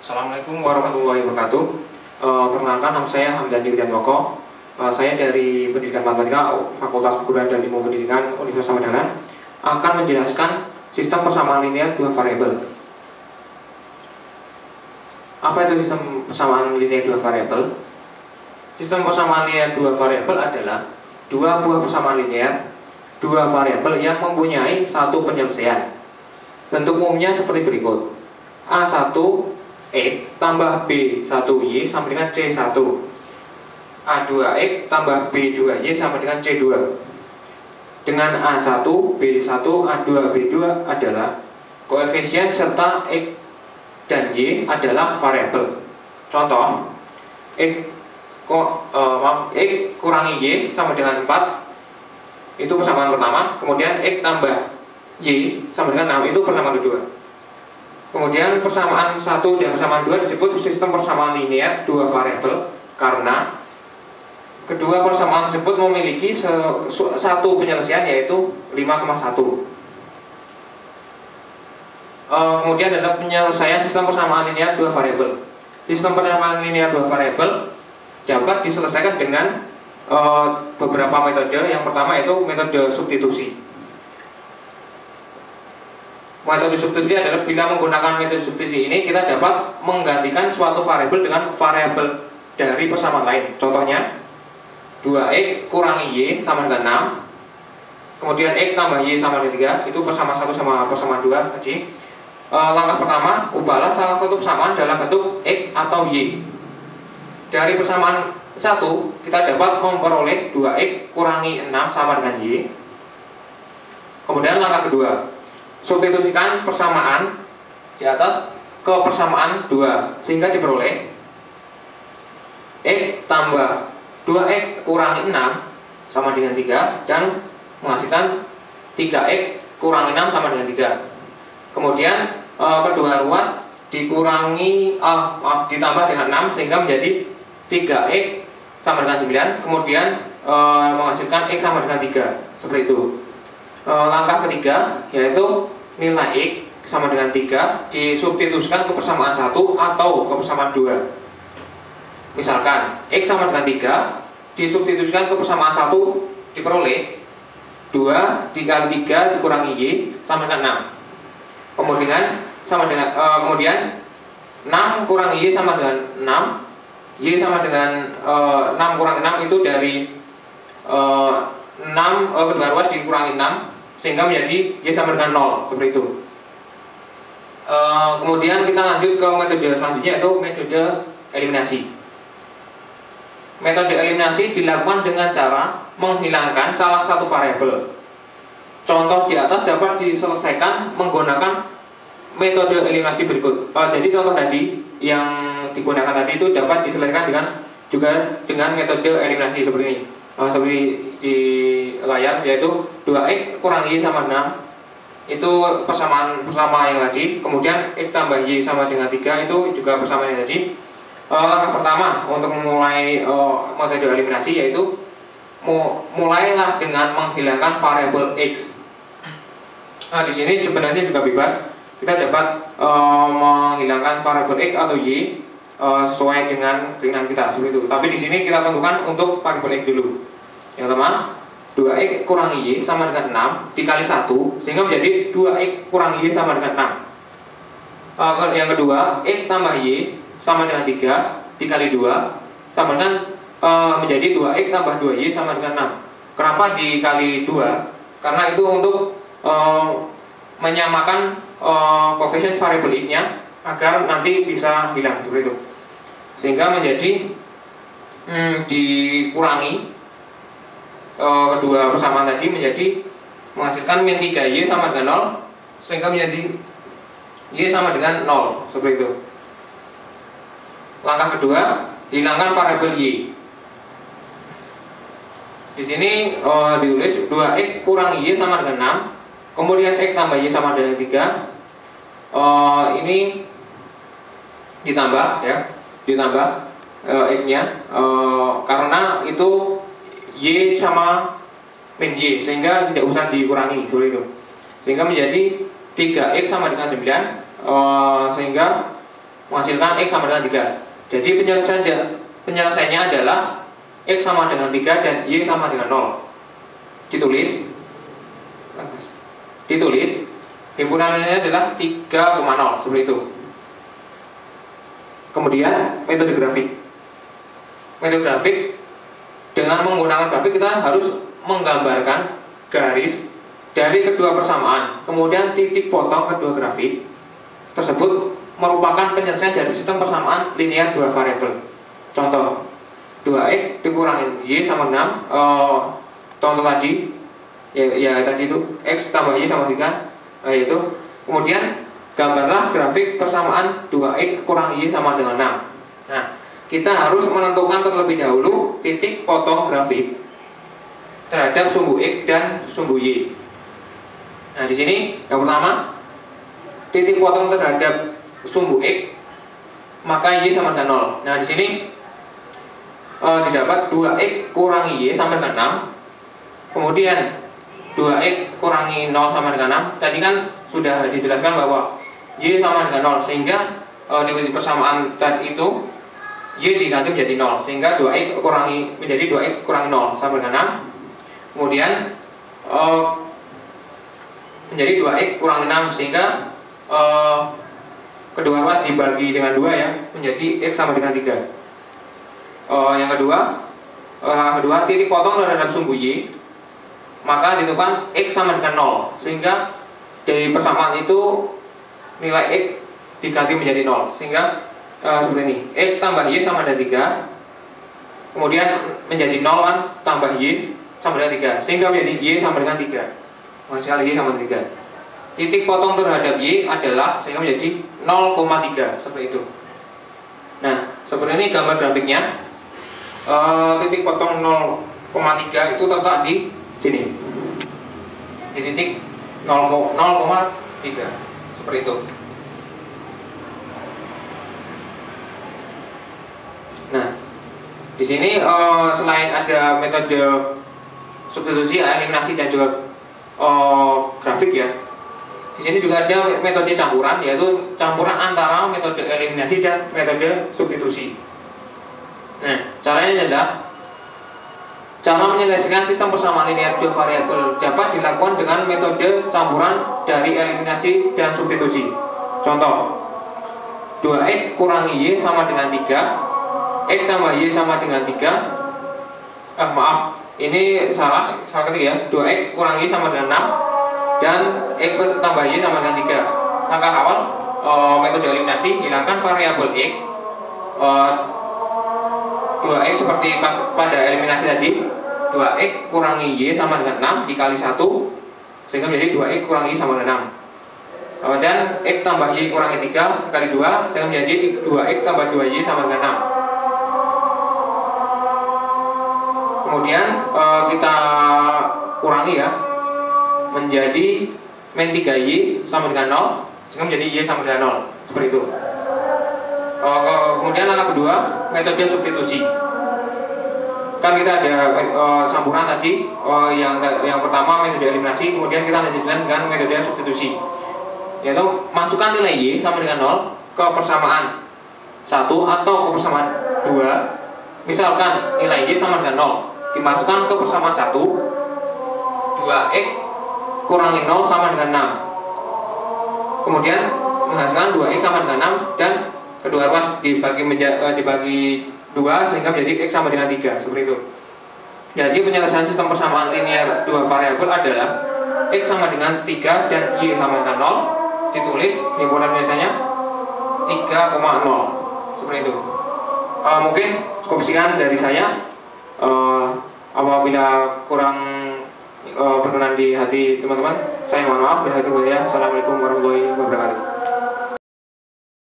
Assalamualaikum warahmatullahi wabarakatuh. Perkenalkan, nama saya Hamdan Yudhian Moko. Saya dari Pendidikan Matematika Fakultas Perguruan dan Ilmu Pendidikan Universitas Samarinda akan menjelaskan sistem persamaan linear dua variabel. Apa itu sistem persamaan linear dua variabel? Sistem persamaan linear dua variabel adalah dua buah persamaan linear dua variabel yang mempunyai satu penyelesaian. Bentuk umumnya seperti berikut: A1 X tambah B1Y sama dengan C1, A2X tambah B2Y sama dengan C2. Dengan A1, B1, A2, B2 adalah koefisien serta X dan Y adalah variabel. Contoh, X kurangi Y sama dengan 4, itu persamaan pertama. Kemudian X tambah Y sama dengan 6, itu persamaan kedua. Kemudian persamaan 1 dan persamaan 2 disebut sistem persamaan linear dua variabel karena kedua persamaan tersebut memiliki satu penyelesaian, yaitu 5,1. Kemudian adalah penyelesaian sistem persamaan linear dua variabel. Sistem persamaan linear dua variabel dapat diselesaikan dengan beberapa metode. Yang pertama itu metode substitusi. Metode substitusi adalah bila menggunakan metode substitusi ini kita dapat menggantikan suatu variabel dengan variabel dari persamaan lain. Contohnya 2X kurangi Y sama dengan 6. Kemudian X tambah Y sama dengan 3, itu persamaan 1 sama persamaan 2 tadi. Langkah pertama, ubahlah salah satu persamaan dalam bentuk X atau Y. Dari persamaan 1 kita dapat memperoleh 2X kurangi 6 sama dengan Y. Kemudian langkah kedua, substitusikan persamaan di atas ke persamaan 2 sehingga diperoleh X tambah 2X kurangi 6 sama dengan 3 dan menghasilkan 3X kurangi 6 sama dengan 3. Kemudian kedua ruas dikurangi ditambah dengan 6 sehingga menjadi 3X sama dengan 9. Kemudian menghasilkan X sama dengan 3, seperti itu. Langkah ketiga yaitu nilai X sama dengan 3 disubstitusikan ke persamaan 1 atau ke persamaan 2. Misalkan X sama dengan 3 disubstitusikan ke persamaan 1 diperoleh 2 dikali 3 dikurangi Y sama dengan 6. Kemudian 6 kurangi Y sama dengan 6. Y sama dengan 6 kurangi 6 itu dari 6 kedua ruas dikurangi 6 sehingga menjadi Y sama dengan 0, seperti itu. Kemudian kita lanjut ke metode selanjutnya, yaitu metode eliminasi. Metode eliminasi dilakukan dengan cara menghilangkan salah satu variabel. Contoh di atas dapat diselesaikan menggunakan metode eliminasi berikut. Jadi contoh tadi yang digunakan tadi itu dapat diselesaikan dengan metode eliminasi seperti ini. Seperti di layar, yaitu 2X kurangi Y sama 6, itu persamaan yang tadi. Kemudian X tambah Y sama dengan 3, itu juga persamaan yang tadi. Langkah pertama untuk memulai metode eliminasi yaitu mulailah dengan menghilangkan variabel X. Di sini sebenarnya juga bebas, kita dapat menghilangkan variabel X atau Y sesuai dengan keinginan kita, seperti itu. Tapi di sini kita tentukan untuk variabel X dulu. Yang pertama, 2X kurangi Y sama dengan 6 dikali 1 sehingga menjadi 2X kurangi Y sama dengan 6. Yang kedua, X tambah Y sama dengan 3 dikali 2 sama dengan menjadi 2X tambah 2Y sama dengan 6. Kenapa dikali 2? Karena itu untuk menyamakan koefisien variabel X-nya agar nanti bisa hilang, seperti itu. Sehingga menjadi dikurangi kedua persamaan tadi menjadi menghasilkan min 3Y sama dengan 0 sehingga menjadi Y sama dengan 0, seperti itu. Langkah kedua, hilangkan variabel Y. Di sini ditulis 2X kurangi Y sama dengan 6, kemudian X tambah Y sama dengan 3. Ini ditambah ya, X-nya karena itu Y sama min Y sehingga tidak usah dikurangi, seperti itu. Sehingga menjadi 3X sama dengan 9, sehingga menghasilkan X sama dengan 3. Jadi penyelesaiannya adalah X sama dengan 3 dan Y sama dengan 0. Ditulis himpunan nilainya adalah 3,0 seperti itu. Kemudian metode grafik. Metode grafik, dengan menggunakan grafik kita harus menggambarkan garis dari kedua persamaan, kemudian titik potong kedua grafik tersebut merupakan penyelesaian dari sistem persamaan linear dua variabel. Contoh, 2x dikurangi y sama 6. Contoh tadi ya tadi itu x tambah y sama 3, yaitu kemudian gambarlah grafik persamaan 2x kurangi y sama dengan 6. Nah, kita harus menentukan terlebih dahulu titik potong grafik terhadap sumbu x dan sumbu y. Nah, di sini yang pertama, titik potong terhadap sumbu x, maka y sama dengan 0. Nah, di sini didapat 2x kurangi y sama dengan 6. Kemudian 2x kurangi 0 sama dengan 6. Tadi kan sudah dijelaskan bahwa y sama dengan 0, sehingga di persamaan tadi itu y diganti menjadi 0, sehingga 2x kurangi menjadi 2x kurangi 0 sama dengan 6. Kemudian menjadi 2x kurangi 6, sehingga kedua ruas dibagi dengan 2 ya, menjadi x sama dengan 3. Yang kedua, titik potong terhadap sumbu y, maka ditentukan x sama dengan 0, sehingga dari persamaan itu nilai x diganti menjadi 0, sehingga seperti ini, x tambah y sama dengan 3, kemudian menjadi 0 kan, tambah y sama dengan 3, sehingga menjadi y sama dengan 3, menghasilkan y sama dengan 3. Titik potong terhadap y adalah sehingga menjadi 0,3, seperti itu. Nah, seperti ini gambar grafiknya. Titik potong 0,3 itu terletak di sini, di titik 0,3, seperti itu. Nah, di sini selain ada metode substitusi, eliminasi dan juga grafik ya, di sini juga ada metode campuran, yaitu campuran antara metode eliminasi dan metode substitusi. Nah, caranya adalah cara menyelesaikan sistem persamaan linear dua variabel dapat dilakukan dengan metode campuran dari eliminasi dan substitusi. Contoh, 2x kurangi y sama dengan 3, x tambah y sama dengan 3. Maaf, ini salah ketik ya. 2x kurangi y sama dengan 6 dan x tambah y sama dengan 3. Langkah awal metode eliminasi, hilangkan variabel x. 2x seperti pas pada eliminasi tadi, 2x kurangi y sama dengan 6 dikali 1, sehingga menjadi 2x kurangi y sama dengan 6. Dan x tambah y kurangi 3 kali 2, sehingga menjadi 2x tambah 2y sama dengan 6. Kemudian kita kurangi ya, menjadi min 3y sama dengan 0, sehingga menjadi y sama dengan 0, seperti itu. Kemudian langkah kedua, metode substitusi. Kan kita ada campuran tadi, yang pertama metode eliminasi, kemudian kita lanjutkan dengan metode substitusi, yaitu masukkan nilai y sama dengan 0 ke persamaan 1 atau ke persamaan 2. Misalkan nilai y sama dengan 0 dimasukkan ke persamaan 1, 2x kurangi 0 sama dengan 6, kemudian menghasilkan 2x sama dengan 6 dan kedua ruas dibagi 2, sehingga menjadi x sama dengan 3, seperti itu. Jadi penyelesaian sistem persamaan linear dua variabel adalah x sama dengan 3 dan y sama dengan 0. Ditulis himpunan biasanya 3,0, seperti itu. Mungkin cukup sekian dari saya. Apabila kurang berkenan di hati teman-teman, saya mohon maaf. Assalamualaikum warahmatullahi wabarakatuh.